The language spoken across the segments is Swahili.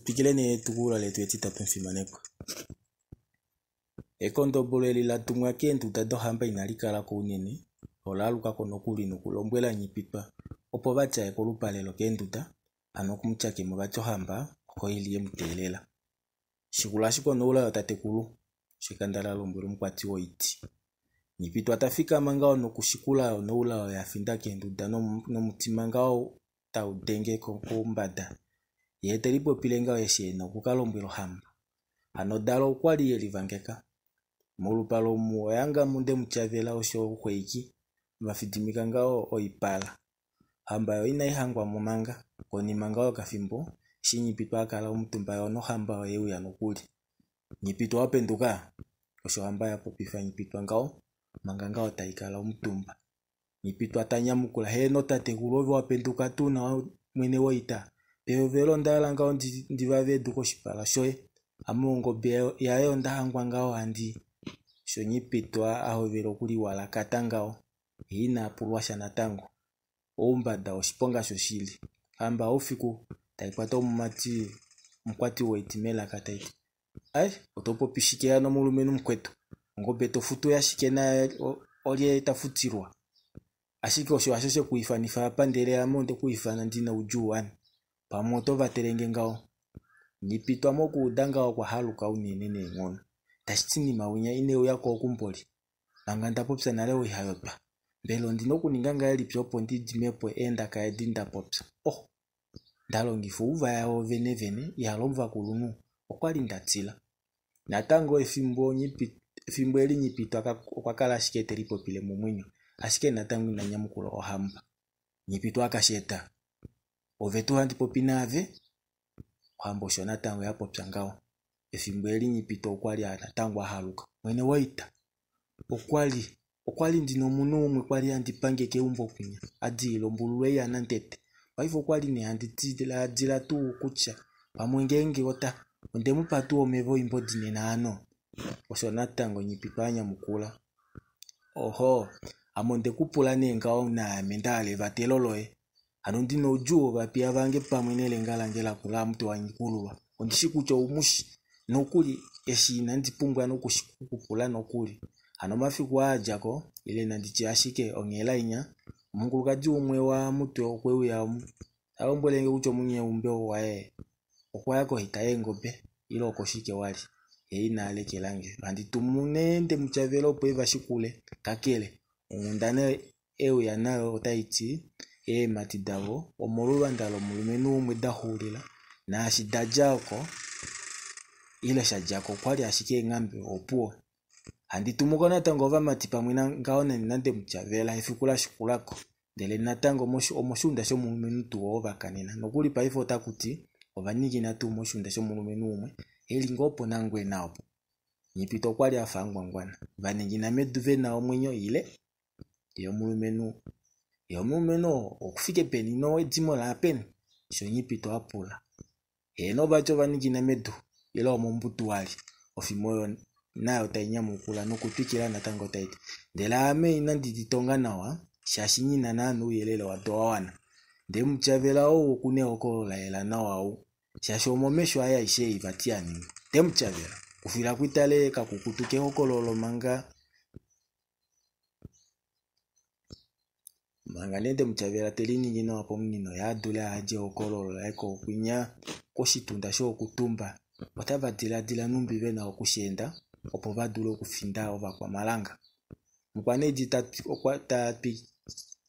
tupikile ne tukula letu etita penfimaneko. Ekondo boleli la tumwa kentu tado hamba inalikala ko unene. Olaluka kono kuli nukulombwela nyipipa. Opo bacha ekolupalelo kenduta anokumchake mu bacho hamba ko iliye mutelela. Shikula shiko no ula tatekulu shikandala lombwelo mkwati wo iti. Nyipitu atafika mangao no kushikula no ula ya finda kenduta no mutima ngao ta udenge ko mbada. Yetelipo pilenga yeshe no kukalombwelo hamba. Anodalo kwali yelivangeka. Mulupalo muoyanga munde mchavela osho kweiki mafidimika ngao oipala. Hamba yo ina ihangwa mumanga koni mangao kafimbo shinyipitu akala umutumba yo no hamba yewu ya nukuli. Nyipitu wapenduka osho hamba ya popifa nyipitu ngao manga ngao taikala umutumba. Nyipitu atanya mukula he no tate kulovi wapenduka tu na mwene waita. Pero velo ndala ngao ndivave duko shipala shoye. Amungo beo yayo ndahangwa ngao andi. Shonyi pitwa aho vero kuli wala katangao. Hina pulwasha na tango. Oumbada oshiponga shoshili. Hamba ofiku taipata umati mkwati weitimela kataiti. Otopo pishikea no mulumenu mkwetu. Ngobeto futu ya shikena olie tafutirwa. Ashike osho ashoshe kuifanifa pandele ya monde kuifana ndina ujuwani. Pamoto vaterenge ngao. Nipitwa moku udanga kwa haluka unenene ngono. Tashitini mawunya ineo yako okumboli. Nanganda popsa na leo ihayopa. Belo ndinoku ninganga yali pyopo ndimepo enda kaya dinda popsa. Ndalo ngifu uva yao vene ya lomva kulunu. Okwali ndatila. Natango efimbo eli nyipitwa kwa kala shikete lipo pile mumwinyo. Ashike natango inanyamukulo ohamba. Nyipitwa akasheta. Ovetu handi popinave. Kwambo shona tango ya popsa ngao. Efimbo eli nyipito okwali anatango haluka. Mwene waita. Okwali ndino muno umwe kwali andipange ke umbo kunya. Adi lombuluwe ya nantete. Waifo kwali ni anditidila adila tu kucha. Pamwengenge ota. Ndemu patu omevo imbodine na ano. Oshona tango nyipipanya mukula. Amonde kupula ngao na amendale vateloloe. Anondino ujuo vapia vange pamwenele ngalangela kula mtu wa nyikulua. Ondishikucho umushi. Nokuli eshi nandipungwa no kushikupula nokuli. Anomafiku ajako ile nandichi ashike ongela inya. Mungulukaji umwe wa mutu okwewe ya umu. Alombolenge ucho munye umbeo wae. Okwayako hitaye ngobe. Ilo okoshike wali. Ina aleke lange. Anditumune mchavelo poeva shikule. Kakele. Ungundane ewe ya nayo otaiti. Matidavo. Omoluwa ndalo mulumenu umwe dahulila. Na ashidajako. Ile shajako kwali ashike ngambe opuo. Anditumuko natango vamatipa mwina ngaone nande mchavela ifikula shikulako. Dele natango omoshunda sho mulumenu tuwo vakanina. Nokuli paifo takuti ovaniki natu omoshunda sho mulumenu umwe. Eli ngopo nangwe naopo. Nyipito kwali afangwa ngwana. Vaningi na meduve na omwenyo ile. Iyo mulumenu okufike peni no edimo la peni. Sho nyipito apula. No bacho vaningi na medu. Ilo omumbutu wali. Ofimoyo na otainya mukula no kupikila natango taiti. Dela ame inanditonga nawa. Shashinyi na nanu yelele watoa wana. De mchavela kune okolola yela nawa. Shasho momesho haya ishe ivatiani. De mchavela. Kufila kuitale kakukutuke okololo manga. Manga nende mchavela telini ngino wapo mnino ya dula aje okololo eko kunya koshitunda sho okutumba. Watava dila numbi vena okushenda. Opo vadule kufinda ova kwa malanga. Mkwaneji tati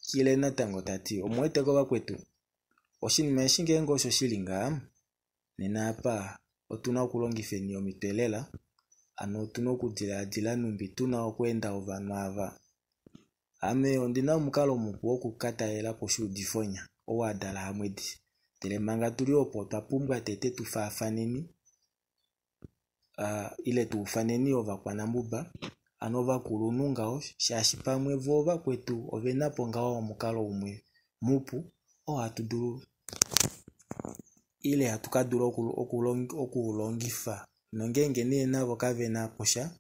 kile natango tati. Omwete kwa kwetu. Oshinime shinge ngosho shilinga. Nena apa. Otuna kulongifeni omitelela. Ano tuna kudila numbi. Tuna okuenda ova nuava. Ame ondina mukalo muku okukata ela koshu difonya. Owa dala hamwedi. Telemanga tuli opo tapumbwa tete tufafaneni. Ile tufaneni ova kwa nambuba. Anova kulunu ngao. Shashipa mwevo ova kwetu. Ovenapo ngao mukalo umwe. Mupu. Hatuduru. Ile hatukaduru okulongifa. Nongenge niye navo kave na posha.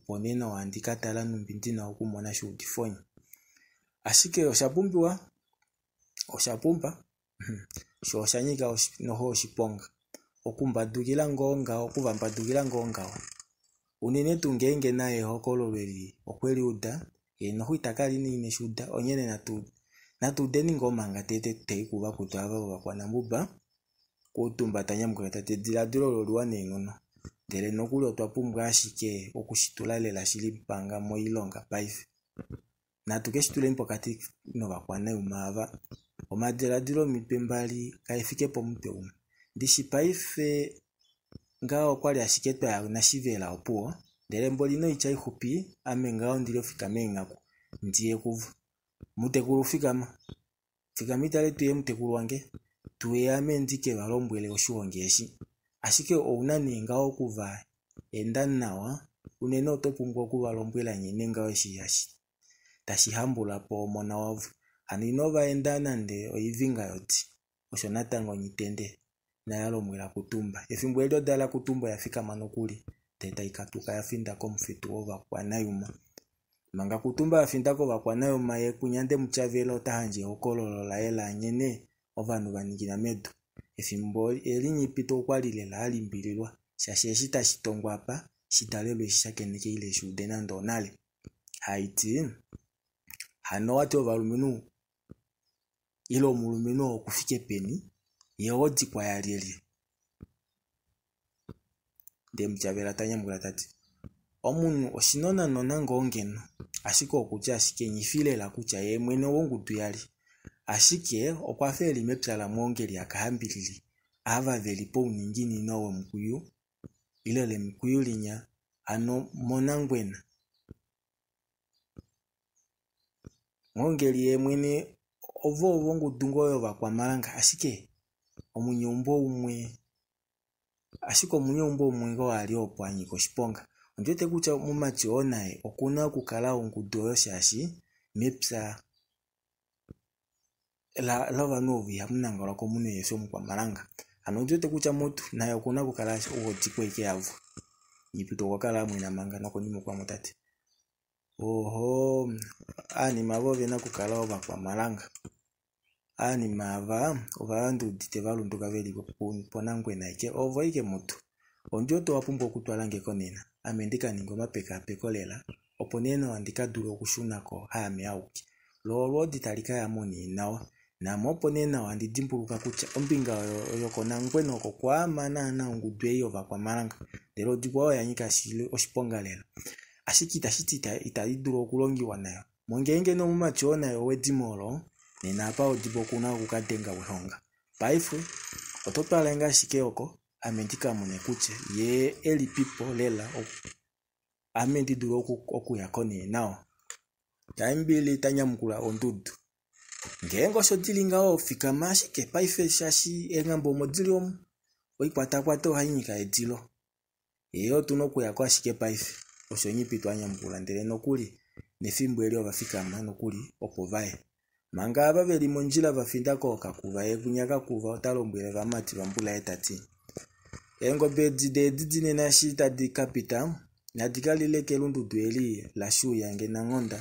Ponena waandika la numbindi na okumona shu difonya. Ashike oshapumba. Sho oshanyika noho oshiponga. okumbadukila ngonga okuvambadukila ngonga unene tungenge naye hokololweli okweli uda eno huitakali nine shuda onyene natudeni ngomanga tete teikuva kutu ava vakwana mbuba kutumba tanyamukula tate diladilo loluwa nengono ndele nokuli otwapumbwa ashike okushitula lela shili mpanga moilonga paife natukeshitule pokati novakwana umava omadiladilo mipe mbali kaifike pomupe umwe ndishi paife ngao kwali ashike twa nashivela opuo ndele mbolino ichaihupi ame ngao ndile fika mengaku ndiye kuvu mutekulu fikama itale tuye mutekulu wange tuye ame ndike valombwele oshiwongeshi ashike ounani ngao kuva enda nawa unene otopumbwa okuvalombwela nyene ngao eshiyashi tashihambula po mona wavu aninova enda nande oivinga yoti osho natango nyitende na yalombwela kutumba efimbo elyo dala kutumba yafika manokuli teta ikatuka yafinda komfitu ovakwana yuma manga kutumba yafinda ko vakwana yuma ye kunyande muchavela otahanje okololola ela nyene ovanu vaningina medu efimbo elinyipito kwalilela alimbililwa shasheshi tashitongwa apa shitalelwe shishakeneke ile shude nando nale haiti hano wati ovaluminu ilo muluminu okufike peni yeodi kwa yalieli de mchavela tanyamukula tati omunu oshinona nona ngongeno ashike okuti ashike nyifilela kucha ye mwene wongutu yali ashike okwafeli mepyala mwongeli akahambilili ava velipo uningini nowe mkuyu ilele mkuyu linya ano monangwena mwongeli ye mwene ovo ngutungo yo vakwa malanga ashike omunyombo umwe ashiko omunyombo umwe ngo ali opwanyi koshiponga ondwete kucha mumachi onaye okuna kukala ongudu oyo shashi mepya la vanovu yamunangala komunu yeso mukwa malanga ano ondwete kucha mutu naye okuna kukala uoti kweke yavu yipito wakala mwina manga noko nimo kwa mutati oho ani mavo vena kukala ova kwa malanga ani mava ovalandu dite valunduka veli ponangwena ike ovo ike mutu ondyoto wapumbo kutwalange konena amendika ningo mapeka pekolela oponena wandika duro okushunako hame auki lolo ditalika ya moni nawa na moponena wandidimbuluka kucha ombinga yoko nangwena oko kwa mana na ongudwe iyo vakwa malanga lero dikwa yanyika shile oshiponga lela ashikita shitita itaduro okulongiwa nayo mongenge no mumachiona yo wedimolo nena apa odibo kuna kukadenga wehonga paifu ototwalenga shike oko amendika mune kuche ye eli people lela amendi duro okuyakone nao taimbili tanyamukula ondudu ngengo shotilinga ofika mashike paife shashi engambo modiliomu oikwata hayinyika edilo eyo tunokuya kwa shike paife oshonyipito anyamukula ndele nokuli nefimbo elyo vafikama nokuli opovae manga abaveli monjila vafinda koka kuva ekunyaka kuva otalombwele vamati vambula etati engobe didine na shita di kapita nadikalile kelundudu eli la shu yange na ngonda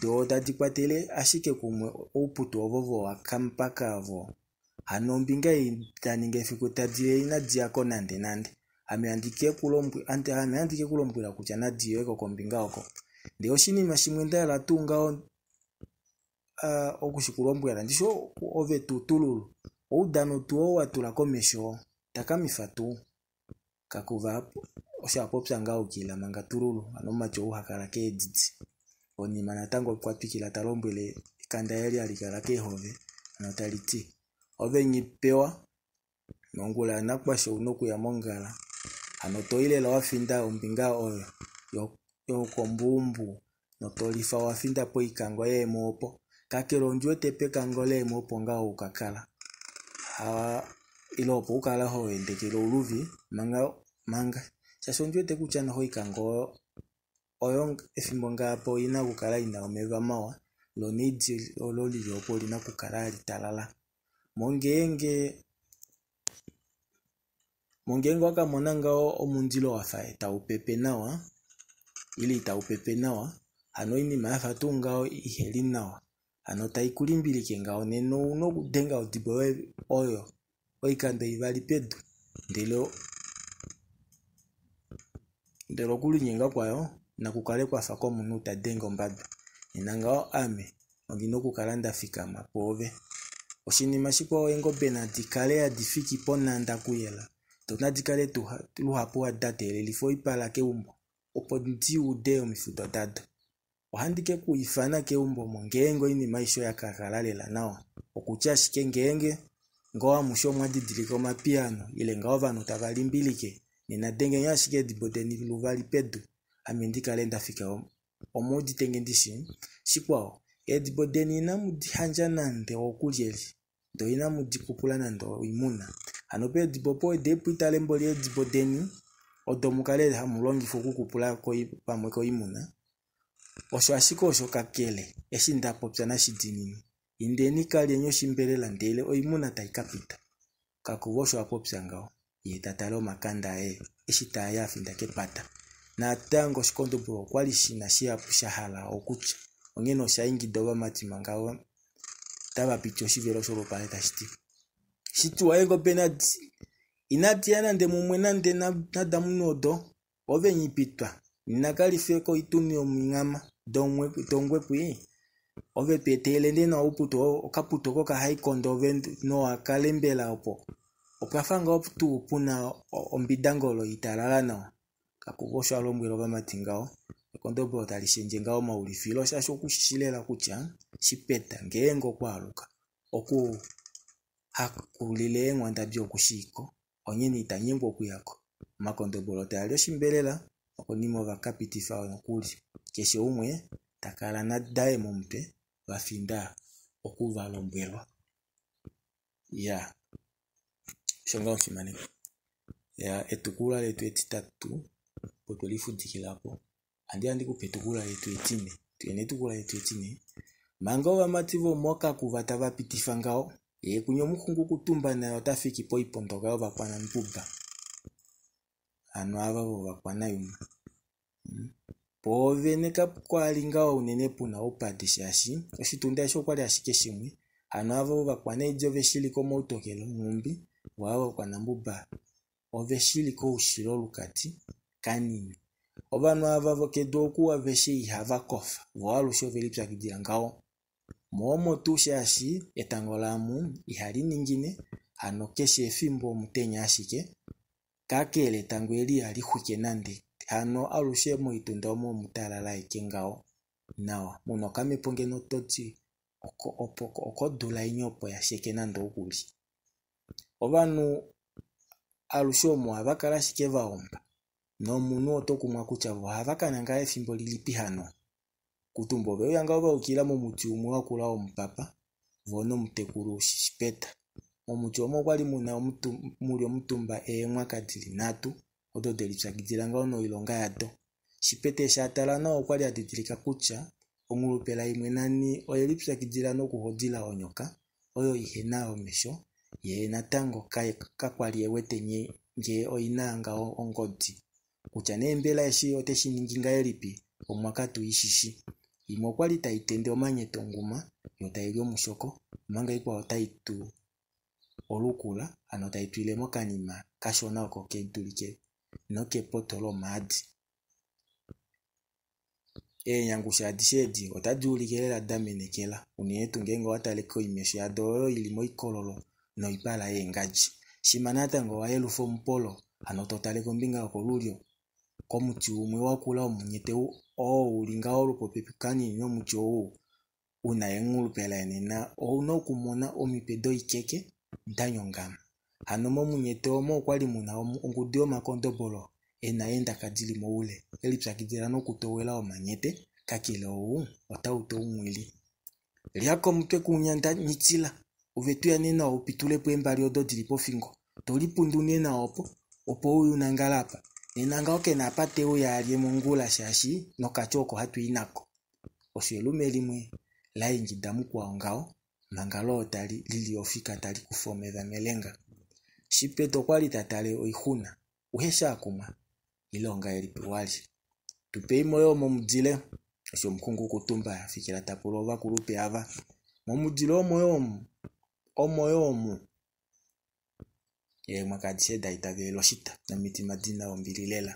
do dadikwatele ashike kumwe uputu ovovo wakampaka avo hanombinga itaninge fikutadile ina diako nande ameandike kulombwila kucha na diyo eko kombinga oko ndio shinima shimwenda la tunga okushikulombwela ndisho ove tutululu udano tuo watula komesho takamifatu kakuva oshapopsa nga ukila manga tululu ano macho uhakala ke editi onima natango kwatwikila talombwele kanda yali alikala ke hove anotaliti ove nyipewa nongula nakwasho unoku ya mongala anotoile la wafinda ombinga oyo yo kombumbu notolifa wafinda po ikango ye mopo kakelo njote pe kango le mopo nga ukakala ilopo ukala ho endekelo uluvi manga shashonjwete kuchana ho ikango oyo efimbo ngapo ina kukala ina omeva mawa lo nidi ololi yopo lina kukala litalala mongenge wakamona ngao omundilo wafa taupepe nawa ili taupepe nawa ano inima yafa tu ngao iheli nawa ano taikulimbilike ngao neno unokudenga odibo oyo oikando ivali pedu ndelo kuli nyenga kwayo na kukale kwa fako munu tadengo mbaba inangao ame ondino kukalanda fikama pove oshinima shiko engo benadi kale ya difiki ponanda kuyela tona dikale luhapo wa datele lifo ipala ke umbo opo ndi ude omifuto dada ohandike kuifana ke umbo mongengo ini maisho ya kakalalela nao okucha shike ngenge ngoa musho mwadidiliko mapiano ile ngao vanu tavalimbilike nina denge nyashike dibodeni luvali pedu amendika lenda fika omodi tenge ndishi shikwao edibodeni na mudihanja nande okulieli do ina mudikupula nando imuna anope dibopo depuita lemboli edibodeni odomukale hamulongi fukukupula ko pamwe ko imuna osho ashiko osho kakele eshinda popya na shidini indeni kali enyo shimbelela ndele oimuna taikapita kakubosho apopya ngao yetatalo makanda eshita ya finda kepata na tango shikondo bro kwali shina shiapusha hala okucha ongeno shaingi doba matima ngao taba pityo shivero shoro paleta shiti shitu waego benadi inatiana nde mumwena nde na damunodo ove nyipitwa ninakali feko ituni omingama dongwe pui ove petele nde na uputo okaputo koka haikondo ove no akalembela opo opafanga oputu upuna ombidangolo italala nao kakubosho alombwelo bamatingao ekondobolo talishenje ngao maulifilo shasho kushishilela kucha shipeta ngengo kwaluka oku hakulile ngwanda byo kushiko onyeni itanyimbo kuyako makondobolo talio shimbelela okonimo bakapitifa onokuli keshe umwe takala na dae mumpe bafinda okuva lombwelwa ya shonga oshimane ya etukula letu etitatu potolifudikilapo andi kupetukula letu etine tuyene tukula letu etine mango wa mativo moka kuvata vapitifa ngao kunyo mukungu kutumba na otafiki po ipondoka bakwana mpuba ano ava bakwana yuma pove neka kwali ngao unene puna opadishashi oshitunda sho kwali ashike shimwe ano ava bakwana ijove shiliko motokelo ngumbi wao kwa nambuba ove shiliko ushilo lukati kanini obanu ava vokedo kuwa veshe ihava kofa walo shoveli pya ngao momo tushashi etangolamu ihali ningine ano keshe efimbo mutenya ashike kakele tangweli ali huke nande hano alushe mo itunda mo mutalala ikengao nawa muno kameponge no toti oko dola inyopo ya sheke nando okuli obanu alushe mo abakala shike vaomba no muno otokumwa kucha vo havakana nga efimbo lilipi hano kutumbo be yanga oba ukila mo muti umwe wakula omupapa vono mutekuru shipeta omuti omo kwali muna muri omutumba mwakadili natu ododeli tsagidilanga ono ilonga yado shipete shatala na okwali adidilika kucha omulupela imwe nani oyelipsakidila no kuhodila onyoka oyo ihena omesho ye natango kakwali ewete nge oinanga ongodi kucha nembela eshi oteshininginga elipi omwakatu ishishi imo kwali taitende omanyeto nguma yo tailyo mushoko manga ikwa otaitu olukula ano taitwile mokanima kashona oko kentulike noke potolo madi nyangusha adishedi otajulikela damenekela unietu ngengo wataleko imesho ya doro ilimo ikololo no ipala engaji shimanata ngo waelufo mpolo ano totaleko mbinga okolulyo komuti umwe wakula omunyete ulinga olupopepikani no muti una engulupela enena unokumona omipedo ikeke ntanyongama hano momunyete omo kwali muna ongudi omakondobolo enaenda kadili moule elipsakidila nokutowela omanyete kakilo otauto umwili liako mutwe kunyanda nyitila uvetuya nena opitulepo embali ododili pofingo tolipundu nena opo uyu nangalapa nenanga oke napate uya alie mungula shashi nokachoko hatu inako oshelume limwe laingi damu kwa ongao mangalo tali lili ofika tali kufomeza melenga shipeto kwali tatale oihuna uhesha akuma ilonga elipiwali tupei moyo momudile osho mkungu kutumba fikira tapulova kulupe ava momudile omoyo mwakadise daita veloshita na miti madina ombililela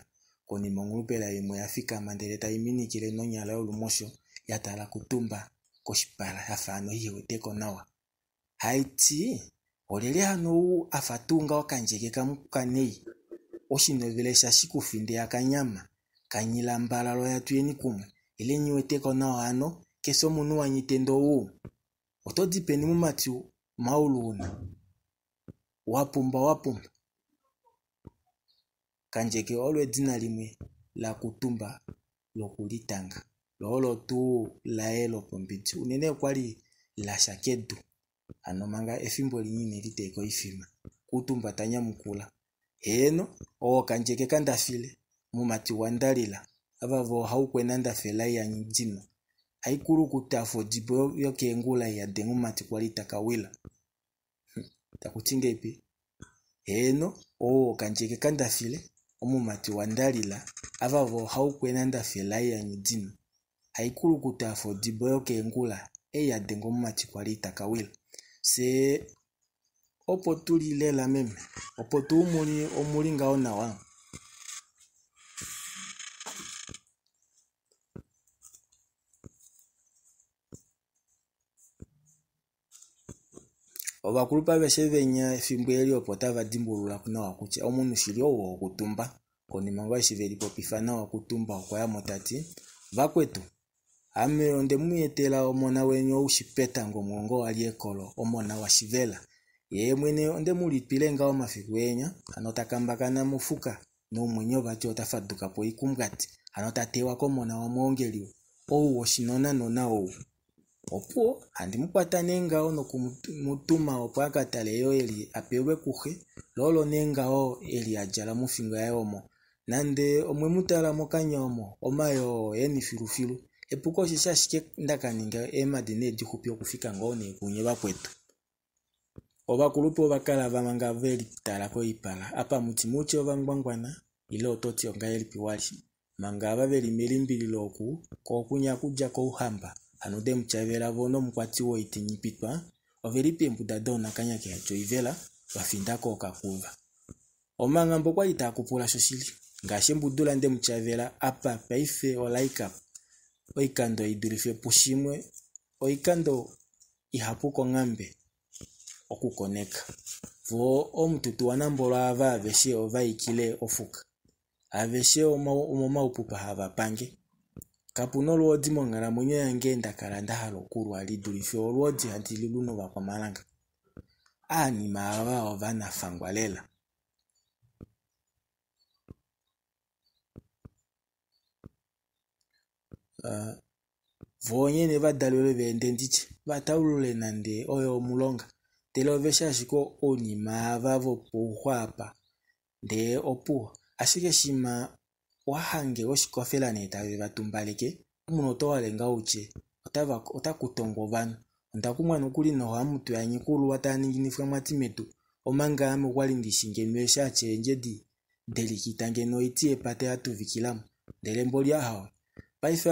koni mongulupela imwe yafika mandeleta iminikile nonyala olumosho yatala kutumba koshipala afano hiwe teko nawa haiti olele hano afatunga wakanjeke kamukanei oshinovele shashikufinde akanyama kanyila mbalalo yatuyeni kumwe ile nyiwe teko nawa hano keso munu wanyitendo uu otodipeni mumatiu mauluna wapumba kanjeke olwe dina limwe la kutumba lokulitanga lolo tu laelo pombiti unene kwali la shakedu ano manga efimbo linyine liteko ifima kutumba tanya mukula heno kanjeke kandafile mumati wandalila abavo haukwena ndafela ya njino haikuru kutafo jibo yoke ngula ya dengu mati kwalita kawila takutinga ipi heno kanjeke kandafile omumati wandalila abavo haukwena ndafela ya njino haikuru kutafo jibo yoke ngula ya dengu mati kwalita kawila se opo tulilela meme opo tu omulinga onawa obakulupa beshe benya fimbo eli opo tava dimbulula kuna wakuche omunu shilio wo kutumba koni mangwa shiveli popifana wa kutumba okwaya motati vakwetu ame onde muyetela omona wenyo ushipeta ngomongo wali ekolo omona wa shivela ye mwene onde mulipile nga omafiku enya anotakambakana mufuka no mwenyo bati otafaduka po ikumbati anotatewa komona wa mwongeliwa oshinona nona opo handi mukwata nenga ono kumutuma opo akataleyo eli apewe kuhe lolo nenga eli ajala mufingo ya omo nande omwe mutala mokanya omo omayo eni filufilu epuko shishashike ndakaninga emadine dihupi okufika ngone kunye bakwetu obakulupo bakala bamanga veli tala ko ipala apa mutimuche obangwangwana ile ototi onga elipi wali manga abaveli melimbili loku ko kunya kuja ko uhamba anode mchavela bono mkwati wo itinyipitwa ovelipi mbuda dona kanya ke acho ivela bafinda ko kakuva omanga mbokwa itakupula shoshili ngashe mbudula nde mchavela apa paife olaika oikando idurife pushimwe oikando ihapuko ngambe okukoneka vo omututu wanambolo ava aveshe ovaikile ofuka aveshe omoma upupa hava pange kapuno luodi mongala mwenye yange ndakala ndahalo kuru alidurife oluodi hantili luno vakwa malanga ni maava ovana fangwalela vonyene vadalwele vende ndiche vataulule nande oyo mulonga telovesha shiko oni maava vopuhwapa nde opuwa ashike shima wahange oshikofela netave vatumbaleke umunoto walenga uche otakutongo vanu ondakumwana ukuli noho amutu yanyikulu wataninginifwa mwatimetu omanga ame wali ndishingenwesha chenjedi delikitange noiti epate atuvikilamu ndelembo lyahawe paife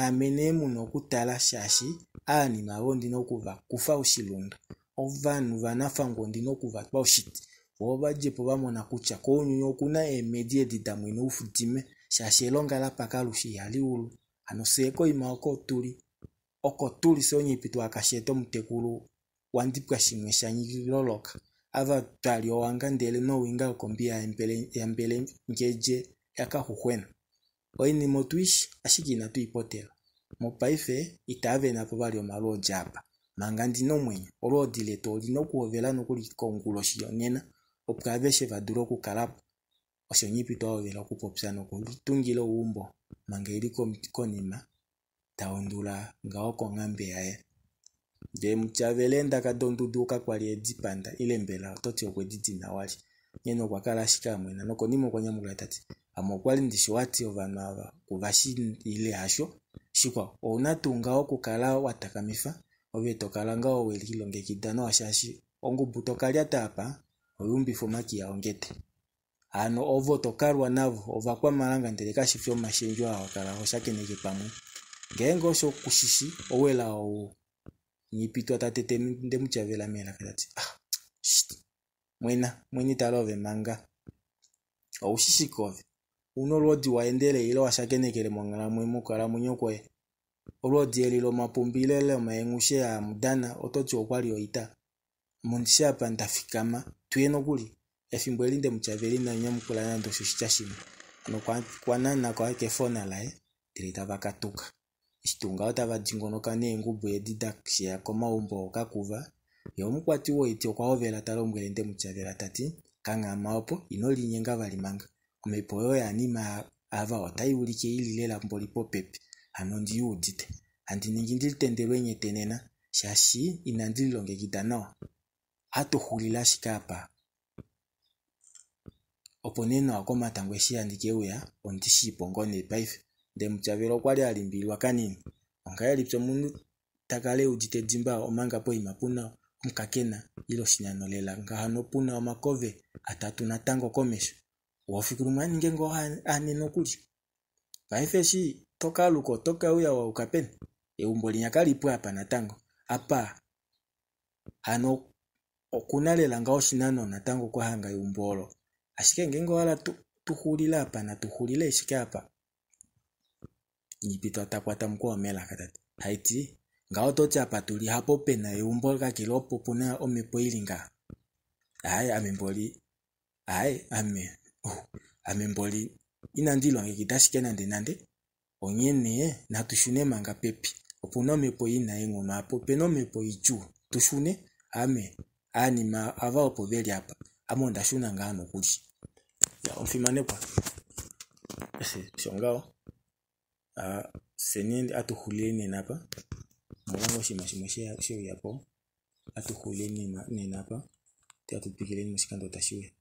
amene muno kutala shashi anima abo ndinokuva kufa ushilunda ovanu vanafango ndinokuva kwa ushiti wobajepo bamona kucha konyunyo kuna emedie didamwino ufutime shashi elonga la pakalushi yaliulu anoseko imaoko tuli sonyipitu akasheto mutekulu wandipwa shimwe shanyiloloka ava twali owanga ndele no winga kombia mbele ngeje yakahuhwena oini motuishi ashikina tuipotela mopaife itave napo bali omalo japa manga ndino mwenye olodileto olinokuovela nokuli kongulo shiyonena opraveshe vaduro kukalapo oshonyipito ovela okupopya nokutungila uumbo manga iliko konima taondula ngaoko ngambe yaye de mchavelenda kadonduduka kwali edipanda ilembela ototi okwedidina wali nyeno kwakala shikamwena nokonimo kwanyamula tati amokwali ndishwati ovanu ava kuvashi ile hasho shikwa onatunga okukala watakamifa ovetokala owelikilongekidano washashi ongubuto kalya tapa oyumbifo makia ongete ano ovo tokalwa navo ovakwa malanga ndeleka shifyo mashenjo awakala hoshakeneke pamwe ngengo sho kushishi owela o nyipitwa tatete nde mchavela mela kati mweni talove manga aushishikove uno lodi waendele ilo washakenekele mwangala mwemu kala munyokwe olodi elilo mapumbilele maengushe ya mudana ototi okwali oita mundisha pa ndafikama tuyeno kuli efimbo elinde muchaveli na nyamukula na ndo shushitashimo ano kwa nana kwa kefona lae dirita vakatuka ishitunga otava jingonoka nengubu edida kshia koma umbo kakuva yomukwati wo iti kwa ovela talombwele nde muchavela tati kanga maopo inoli nyenga valimanga kumepo yo anima ava otaiulike ililela mbolipo pepe ano ndiyudite andi ningi ndilitendelwe nyetenena shashi inandililongekita nawa atuhulila shikapa opo neno akoma tangweshi andikeuya ondishipongone paife nde muchavelo kwali alimbilwa kanini ongaya lipso mundu takale ujite dzimba omanga po imapuna mkakena ilo shinanolela ngahano puna omakove atatu na tango komesho wofikuru mwani ngengo aneno kuli paife shi toka luko toka uya wa ukapeni eumboli nyakalipo hapa na tango apa ano okunalela ngao shinano na tango kwa hanga eumbolo ashike ngengo wala tuhulila hapa na tuhulile ishike hapa nipito atakwata mkua mela katati haiti ngao toti hapa tuli hapo pena eumbolo kakilopo puna omepo ilinga amemboli amemboli inandilo ngekidashike nande onyene na tushune manga pepi opuna omepo ina engono hapo pena omepo ichu tushune anima ava opo veli hapa amonda shuna ngano kuli ya onfimane kwa shongao senyendi atuhulile napa mwango shimashimoshe shio yapo atuhulile napa te atupikile musikando tashiwe